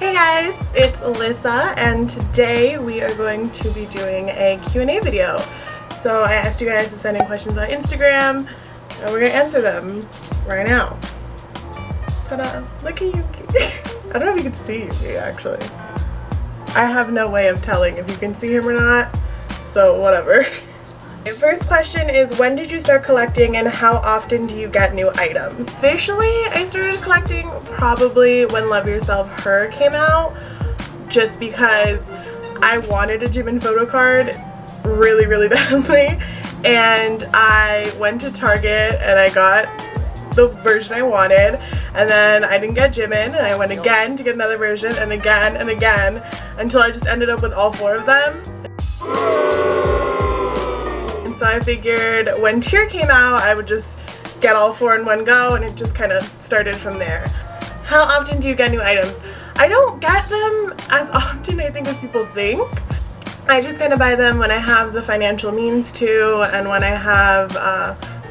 Hey guys, it's Alyssa, and today we are going to be doing a Q&A video. So I asked you guys to send in questions on Instagram, and we're gonna answer them right now. Ta-da! Look at you. I don't know if you can see me actually. I have no way of telling if you can see him or not, so whatever. The first question is, when did you start collecting and how often do you get new items? Officially, I started collecting probably when Love Yourself Her came out, just because I wanted a Jimin photo card really badly, and I went to Target and I got the version I wanted, and then I didn't get Jimin and I went again to get another version and again until I just ended up with all 4 of them. So I figured when Tear came out, I would just get all 4 in one go, and it just kind of started from there. How often do you get new items? I don't get them as often, I think, as people think. I just kind of buy them when I have the financial means to, and when I have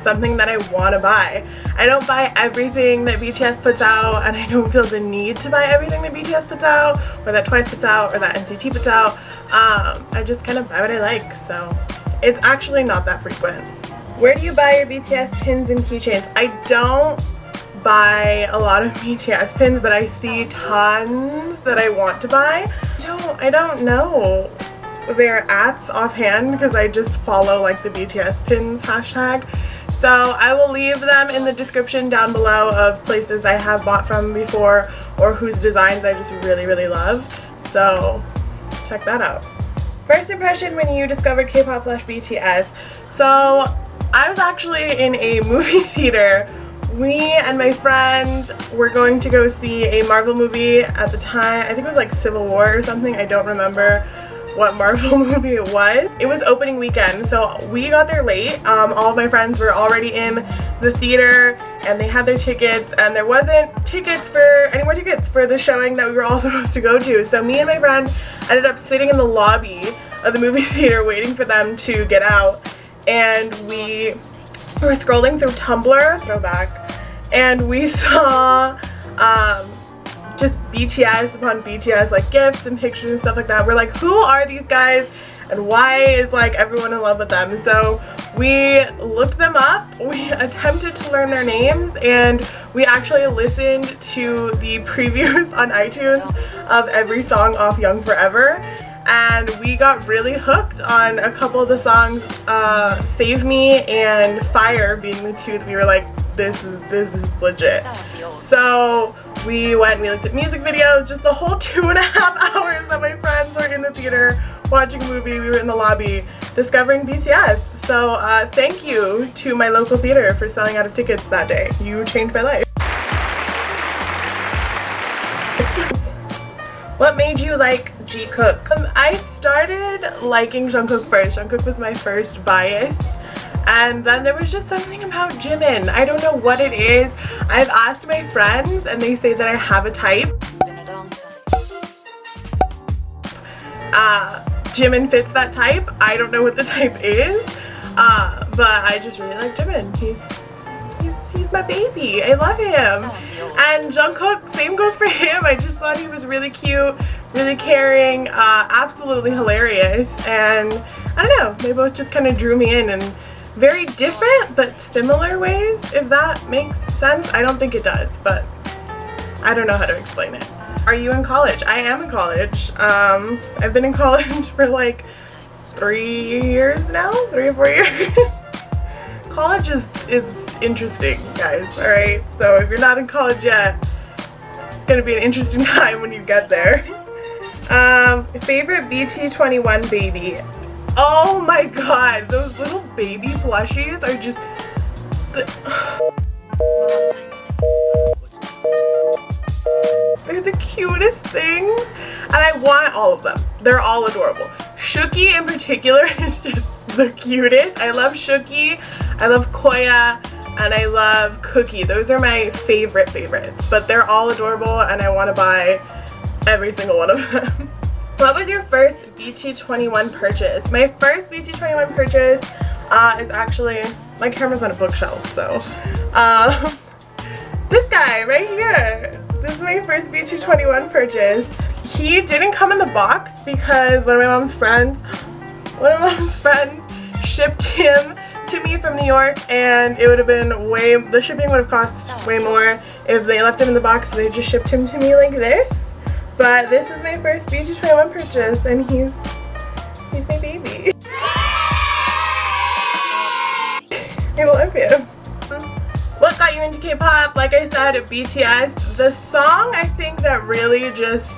something that I want to buy. I don't buy everything that BTS puts out, and I don't feel the need to buy everything that BTS puts out, or that TWICE puts out, or that NCT puts out. I just kind of buy what I like, so it's actually not that frequent. Where do you buy your BTS pins and keychains? I don't buy a lot of BTS pins, but I see tons that I want to buy. I don't know their ats offhand because I just follow like the BTS pins hashtag. So I will leave them in the description down below of places I have bought from before or whose designs I just really love. So check that out. First impression when you discovered K-pop / BTS. So I was actually in a movie theater. Me and my friend were going to go see a Marvel movie at the time. I think it was like Civil War or something. I don't remember what Marvel movie it was. It was opening weekend, so we got there late. All of my friends were already in the theater and they had their tickets, and there wasn't any more tickets for the showing that we were all supposed to go to. So me and my friend ended up sitting in the lobby of the movie theater waiting for them to get out, and we were scrolling through Tumblr, throwback, and we saw just BTS upon BTS, like gifs and pictures and stuff like that. We're like, who are these guys and why is like everyone in love with them? So we looked them up, we attempted to learn their names, and we actually listened to the previews on iTunes of every song off Young Forever, and we got really hooked on a couple of the songs, Save Me and Fire being the 2 that we were like, this is legit. So we went and we looked at music videos, just the whole 2.5 hours that my friends were in the theater watching a movie. We were in the lobby discovering BTS. So thank you to my local theater for selling out of tickets that day. You changed my life. What made you like Jikook? I started liking Jungkook first. Jungkook was my first bias. And then there was just something about Jimin. I don't know what it is. I've asked my friends and they say that I have a type. Jimin fits that type. I don't know what the type is. But I just really like Jimin. He's my baby. I love him. And Jungkook, same goes for him. I just thought he was really cute, really caring, absolutely hilarious. And I don't know, they both just kind of drew me in very different but similar ways, if that makes sense. I don't think it does, but I don't know how to explain it. Are you in college? I am in college. I've been in college for like 3 years now, 3 or 4 years. College is interesting, guys, alright? So if you're not in college yet, it's gonna be an interesting time when you get there. Favorite BT21 baby? Oh my god, those little baby plushies are just they're the cutest things, and I want all of them. They're all adorable. Shuki in particular is just the cutest. I love Shuki, I love Koya, and I love Cookie. Those are my favorites, but they're all adorable and I want to buy every single one of them. What was your first BT21 purchase? My first BT21 purchase is actually, my camera's on a bookshelf, so this guy right here. This is my first BT21 purchase. He didn't come in the box because one of my mom's friends shipped him to me from New York, and it would have been the shipping would have cost way more if they left him in the box, so they just shipped him to me like this. But this was my first BT21 purchase, and he's my baby. I love him. What got you into K-pop? Like I said, BTS. The song I think that really just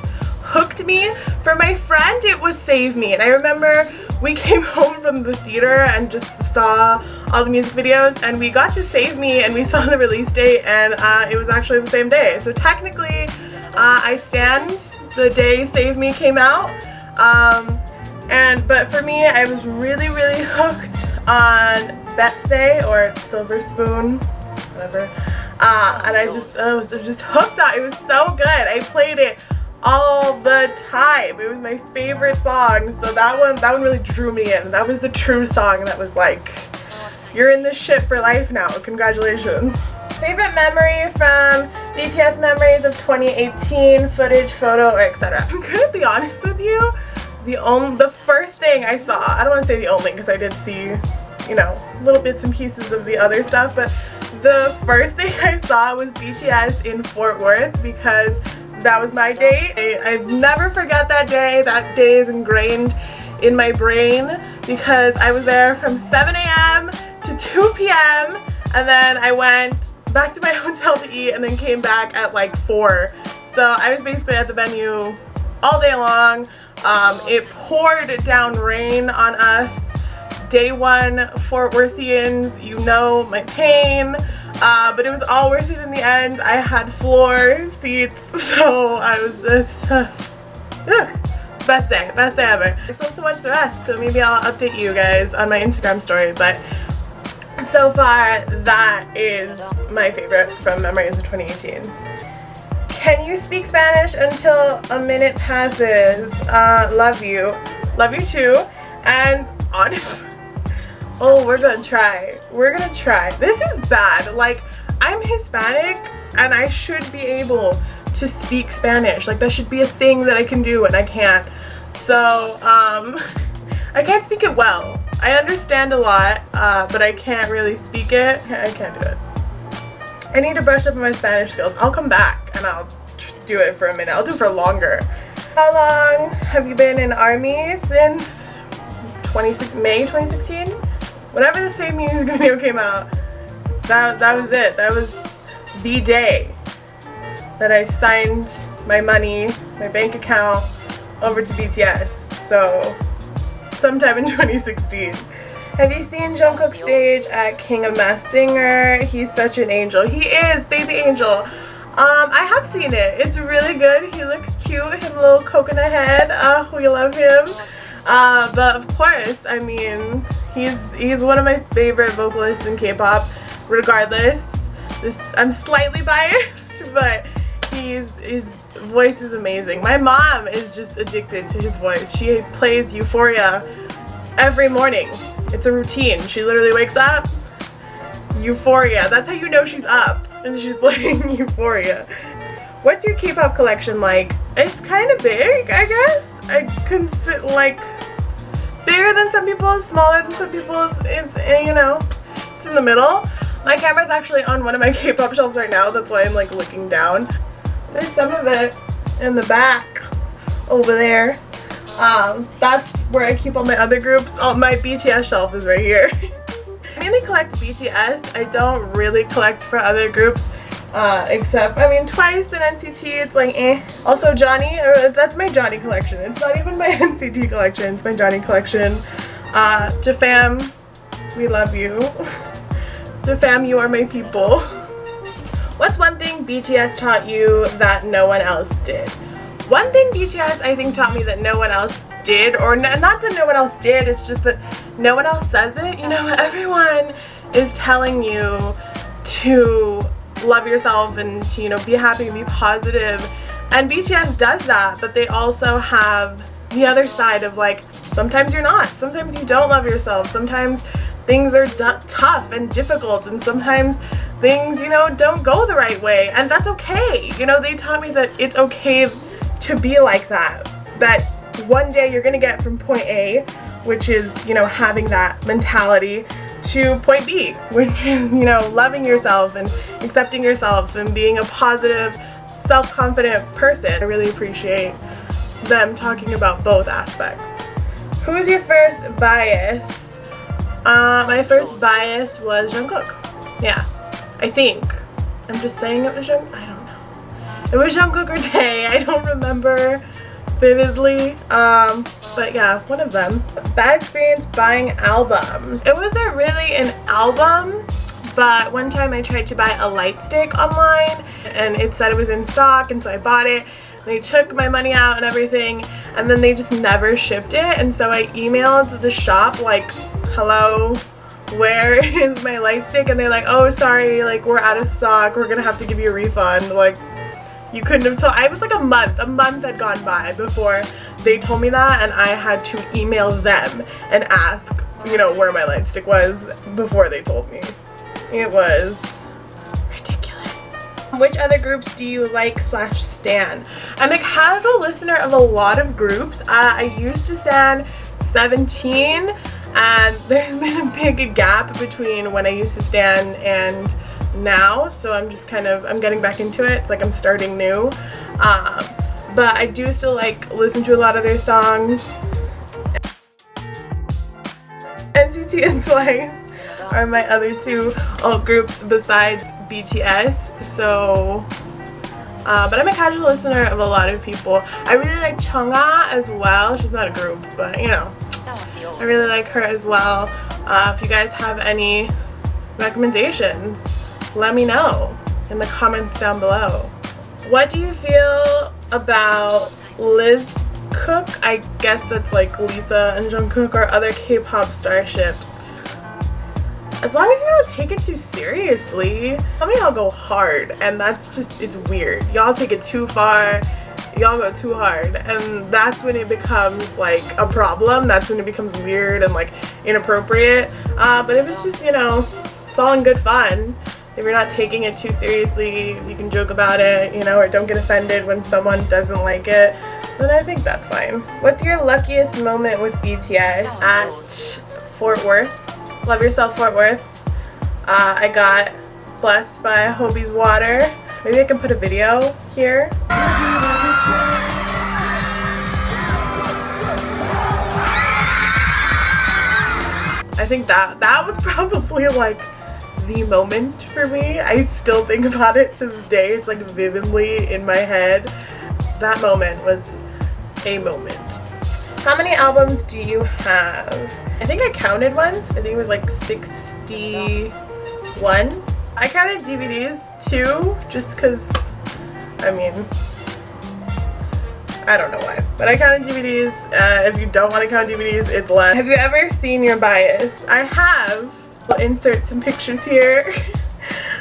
hooked me. For my friend, it was Save Me. And I remember we came home from the theater and just saw all the music videos, and we got to Save Me and we saw the release date, and it was actually the same day. So technically, I stand the day Save Me came out. But for me, I was really hooked on Bepse, or Silver Spoon, whatever, and I was just hooked on it. It was so good. I played it all the time. It was my favorite song, so that one really drew me in. That was the true song that was like, you're in this shit for life now, congratulations. Favorite memory from BTS Memories of 2018, footage, photo, or etc. I'm gonna be honest with you, the first thing I saw, I don't want to say the only because I did see, you know, little bits and pieces of the other stuff, but the first thing I saw was BTS in Fort Worth because that was my date. I never forget that day. That day is ingrained in my brain because I was there from 7 a.m. to 2 p.m. and then I went back to my hotel to eat and then came back at like 4. So I was basically at the venue all day long. It poured down rain on us. Day one, Fort Worthians, you know my pain, but it was all worth it in the end. I had floor seats, so I was just, best day ever. I still have to watch the rest, so maybe I'll update you guys on my Instagram story, but so far, that is my favorite from Memories of 2018. Can you speak Spanish until a minute passes? Love you. Love you too. And honestly, oh, we're gonna try. We're gonna try. This is bad. Like, I'm Hispanic and I should be able to speak Spanish. Like, that should be a thing that I can do and I can't. So, I can't speak it well. I understand a lot, but I can't really speak it. I can't do it. I need to brush up on my Spanish skills. I'll come back and I'll do it for a minute. I'll do it for longer. How long have you been in Army? Since May 2016? Whenever the same music video came out, that was it. That was the day that I signed my money, my bank account, over to BTS. So, sometime in 2016. Have you seen Jungkook stage at King of Masked Singer? He's such an angel. He is, baby angel. I have seen it. It's really good. He looks cute. His little coconut head. We love him. But of course, I mean, he's one of my favorite vocalists in K-pop. Regardless, I'm slightly biased, but his voice is amazing. My mom is just addicted to his voice. She plays Euphoria every morning. It's a routine. She literally wakes up, Euphoria. That's how you know she's up, and she's playing Euphoria. What's your K-pop collection like? It's kind of big, I guess. I consider, like, bigger than some people's, smaller than some people's. It's, you know, it's in the middle. My camera's actually on one of my K-pop shelves right now. That's why I'm like looking down. There's some of it in the back over there. That's where I keep all my other groups. My BTS shelf is right here. I mainly collect BTS. I don't really collect for other groups, except, I mean, Twice and NCT, it's like eh. Also Johnny, that's my Johnny collection. It's not even my NCT collection, it's my Johnny collection. Jafam, we love you. Jafam, you are my people. What's one thing BTS taught you that no one else did? One thing BTS I think taught me that no one else did, or not that no one else did, it's just that no one else says it. You know, everyone is telling you to love yourself and to, you know, be happy and be positive. And BTS does that, but they also have the other side of, like, sometimes you're not. Sometimes you don't love yourself. Sometimes things are tough and difficult, and sometimes things, you know, don't go the right way, and that's okay. You know, they taught me that it's okay to be like that. That one day you're gonna get from point A, which is, you know, having that mentality, to point B, which is, you know, loving yourself and accepting yourself and being a positive, self-confident person. I really appreciate them talking about both aspects. Who's your first bias? My first bias was Jungkook. Yeah, I think. I'm just saying it was Jungkook. I don't know. It was Jungkook or Tae. I don't remember vividly. But yeah, one of them. Bad experience buying albums. It wasn't really an album, but one time I tried to buy a light stick online and it said it was in stock, and so I bought it. They took my money out and everything, and then they just never shipped it, and so I emailed the shop like, hello, where is my light stick? And they're like, oh, sorry, like, we're out of stock, we're gonna have to give you a refund. Like, you couldn't have told. I was like a month had gone by before they told me that, and I had to email them and ask, you know, where my light stick was before they told me. It was ridiculous. Which other groups do you like / stan? I'm a casual listener of a lot of groups. I used to stan 17, and there's been a big gap between when I used to stan and now, so I'm just kind of, I'm getting back into it. It's like I'm starting new. But I do still like listen to a lot of their songs. NCT and Twice are my other two alt groups besides BTS. So but I'm a casual listener of a lot of people. I really like Chungha as well. She's not a group, but you know, I really like her as well. If you guys have any recommendations, let me know in the comments down below. What do you feel about Liz Cook? I guess that's like Lisa and Jungkook, or other K-pop starships. As long as you don't take it too seriously. Some of y'all go hard, and that's just, it's weird. Y'all take it too far, y'all go too hard, and that's when it becomes like a problem. That's when it becomes weird and like inappropriate. But if it's just, you know, it's all in good fun, if you're not taking it too seriously, you can joke about it, you know, or don't get offended when someone doesn't like it, then I think that's fine. What's your luckiest moment with BTS? At Fort Worth. Love Yourself Fort Worth. I got blessed by Hobie's water. Maybe I can put a video here. I think that was probably like the moment for me. I still think about it to this day. It's like vividly in my head. That moment was a moment. How many albums do you have? I think I counted once. I think it was like 61. I counted DVDs too, just because, I mean, I don't know why, but I counted DVDs. If you don't want to count DVDs, it's less. Have you ever seen your bias? I have. I'll insert some pictures here.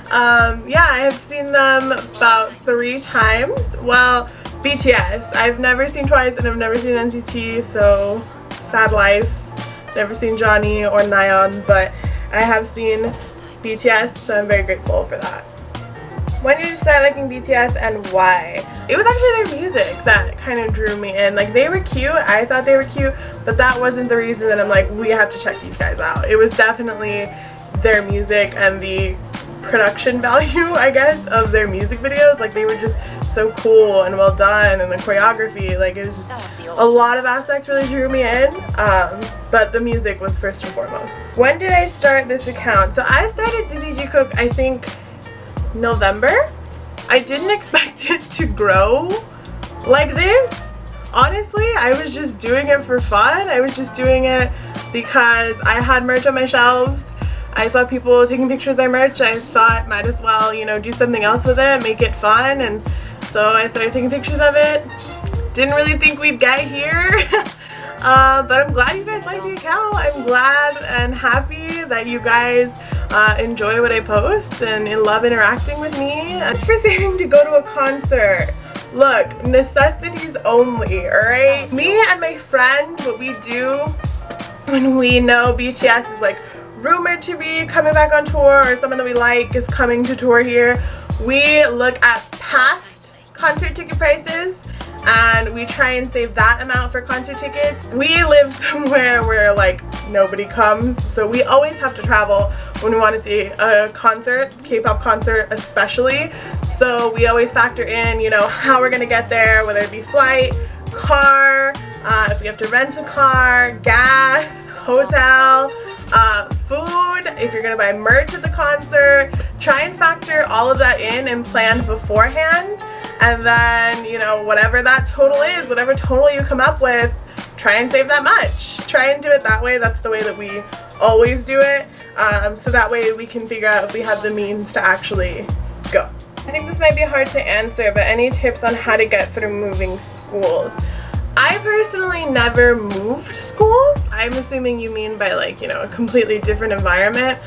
Yeah, I have seen them about 3 times. Well, BTS. I've never seen Twice, and I've never seen NCT, so sad life. Never seen Johnny or Nayeon, but I have seen BTS, so I'm very grateful for that. When did you start liking BTS and why? It was actually their music that kind of drew me in. Like, they were cute, I thought they were cute, but that wasn't the reason that I'm like, we have to check these guys out. It was definitely their music and the production value, I guess, of their music videos. Like, they were just so cool and well done, and the choreography, like, it was just a lot of aspects really drew me in, but the music was first and foremost. When did I start this account? So I started DDG Cook, I think, November. I didn't expect it to grow like this. Honestly, I was just doing it for fun. I was just doing it because I had merch on my shelves. I saw people taking pictures of their merch. I thought might as well, you know, do something else with it, make it fun, and so I started taking pictures of it. Didn't really think we'd get here. But I'm glad you guys like the account. I'm glad and happy that you guys enjoy what I post and love interacting with me. Thanks for saving to go to a concert. Look, necessities only, alright? Me and my friend, what we do when we know BTS is like rumored to be coming back on tour or someone that we like is coming to tour here, we look at past concert ticket prices and we try and save that amount for concert tickets. We live somewhere where like nobody comes, so we always have to travel when we want to see a concert, K-pop concert especially. So we always factor in, you know, how we're gonna get there, whether it be flight, car, if we have to rent a car, gas, hotel, food, if you're gonna buy merch at the concert. Try and factor all of that in and plan beforehand, and then, you know, whatever that total is, whatever total you come up with, try and save that much. Try and do it that way. That's the way that we always do it, so that way we can figure out if we have the means to actually go. I think this might be hard to answer, but any tips on how to get through moving schools? I personally never moved schools. I'm assuming you mean by, like, you know, a completely different environment.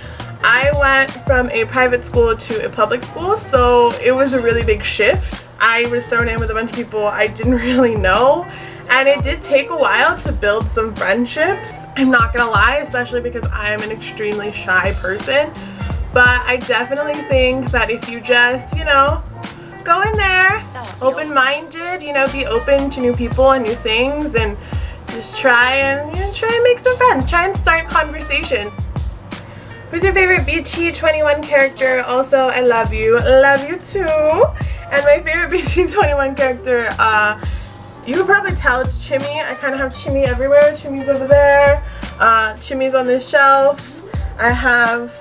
I went from a private school to a public school, so it was a really big shift. I was thrown in with a bunch of people I didn't really know, and it did take a while to build some friendships. I'm not gonna lie, especially because I'm an extremely shy person, but I definitely think that if you just, you know, go in there open-minded, you know, be open to new people and new things, and just try and, you know, try and make some friends, try and start conversation. Who's your favorite BT21 character? Also, I love you too. And my favorite BT21 character, you can probably tell it's Chimmy. I kind of have Chimmy everywhere. Chimmy's over there, Chimmy's on this shelf. I have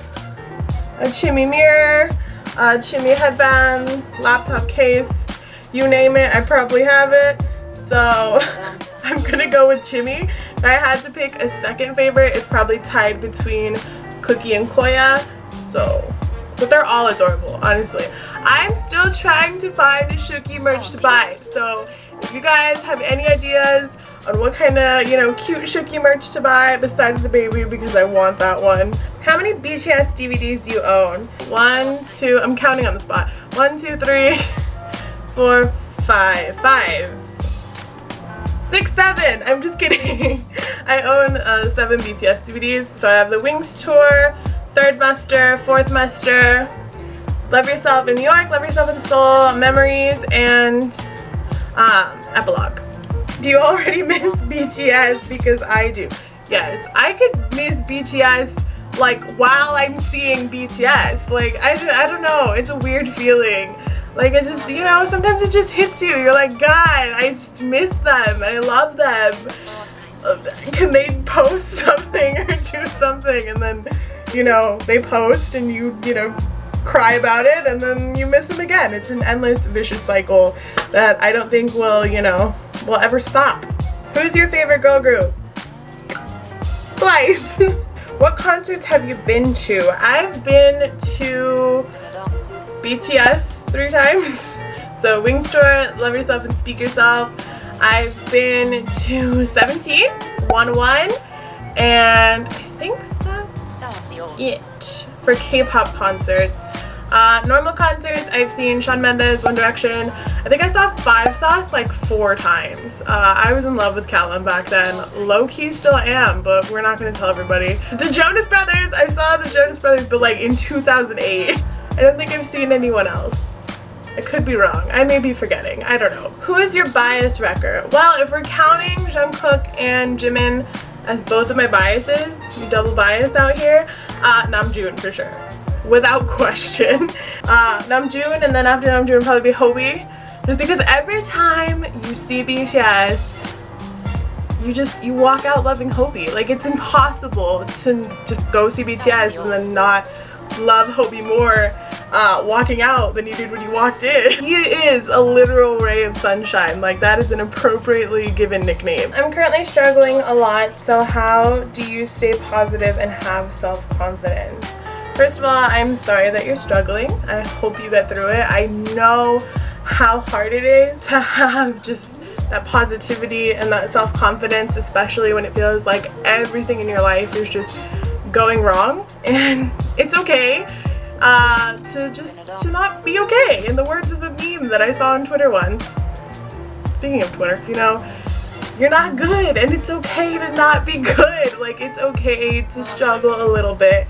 a Chimmy mirror, a Chimmy headband, laptop case, you name it, I probably have it. So I'm gonna go with Chimmy. If I had to pick a second favorite, it's probably tied between Cookie and Koya. So, but they're all adorable, honestly. I'm still trying to find the Shuki merch to buy. So if you guys have any ideas on what kind of, you know, cute Shuki merch to buy besides the baby, because I want that one. How many BTS DVDs do you own? 1, 2, I'm counting on the spot. 1, 2, 3, 4, 5, 5, 6, 7. I'm just kidding. I own 7 BTS DVDs. So I have the Wings tour, 3rd Muster, 4th Muster, Love Yourself in New York, Love Yourself in Seoul, Memories, and Epilogue. Do you already miss BTS? Because I do. Yes, I could miss BTS like while I'm seeing BTS. Like I don't know, it's a weird feeling. Like it just, you know, sometimes it just hits you. You're like, God, I just miss them. I love them. Can they post something or do something? And then, you know, they post and you know, cry about it, and then you miss them again. It's an endless vicious cycle that I don't think will, you know, will ever stop. Who's your favorite girl group? Twice. What concerts have you been to? I've been to BTS 3 times. So Wings Tour, Love Yourself and Speak Yourself. I've been to 17, 101, and I think that's it for K-pop concerts. Normal concerts, I've seen Shawn Mendes, One Direction. I think I saw 5 Sauce like 4 times. I was in love with Callum back then. Low-key still am, but we're not going to tell everybody. The Jonas Brothers, I saw the Jonas Brothers, but like in 2008. I don't think I've seen anyone else. I could be wrong. I may be forgetting. I don't know. Who is your bias wrecker? Well, if we're counting Jungkook and Jimin as both of my biases, we double biased out here, Namjoon for sure. Without question. Namjoon, and then after Namjoon probably be Hobi. Just because every time you see BTS, you walk out loving Hobi. Like, it's impossible to just go see BTS and then not love Hobi more walking out than you did when you walked in. He is a literal ray of sunshine. Like, that is an appropriately given nickname. I'm currently struggling a lot, so how do you stay positive and have self-confidence? First of all, I'm sorry that you're struggling. I hope you get through it. I know how hard it is to have just that positivity and that self-confidence, especially when it feels like everything in your life is just going wrong. And it's okay to not be okay, in the words of a meme that I saw on Twitter once. Speaking of Twitter, you know, you're not good, and it's okay to not be good. Like, it's okay to struggle a little bit.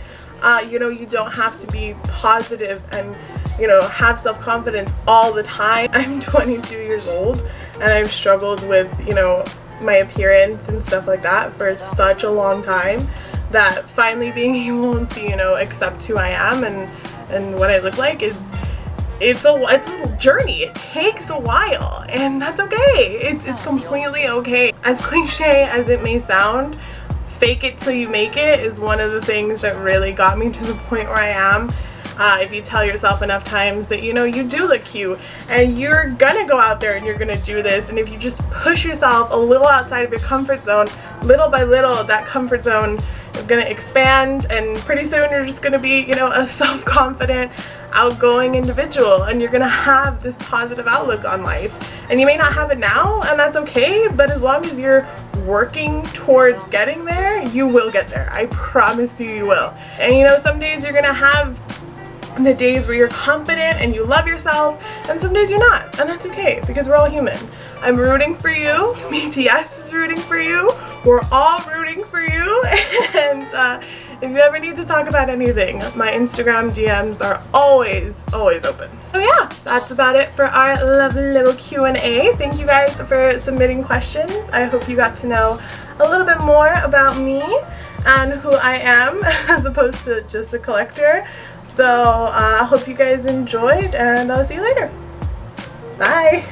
You know, you don't have to be positive and, you know, have self-confidence all the time. I'm 22 years old and I've struggled with, you know, my appearance and stuff like that for such a long time, that finally being able to, you know, accept who I am and what I look like it's a journey. It takes a while, and that's okay. It's completely okay. As cliche as it may sound, fake it till you make it is one of the things that really got me to the point where I am. If you tell yourself enough times that, you know, you do look cute and you're gonna go out there and you're gonna do this, and if you just push yourself a little outside of your comfort zone, little by little, that comfort zone is gonna expand, and pretty soon you're just gonna be, you know, a self-confident, outgoing individual, and you're gonna have this positive outlook on life. And you may not have it now, and that's okay, but as long as you're working towards getting there, you will get there. I promise you, you will. And you know, some days you're gonna have the days where you're confident and you love yourself, and some days you're not, and that's okay, because we're all human. I'm rooting for you. BTS is rooting for you. We're all rooting for you. And if you ever need to talk about anything, my Instagram DMs are always open. So yeah, that's about it for our lovely little Q&A. Thank you guys for submitting questions. I hope you got to know a little bit more about me and who I am, as opposed to just a collector. So I hope you guys enjoyed, and I'll see you later. Bye.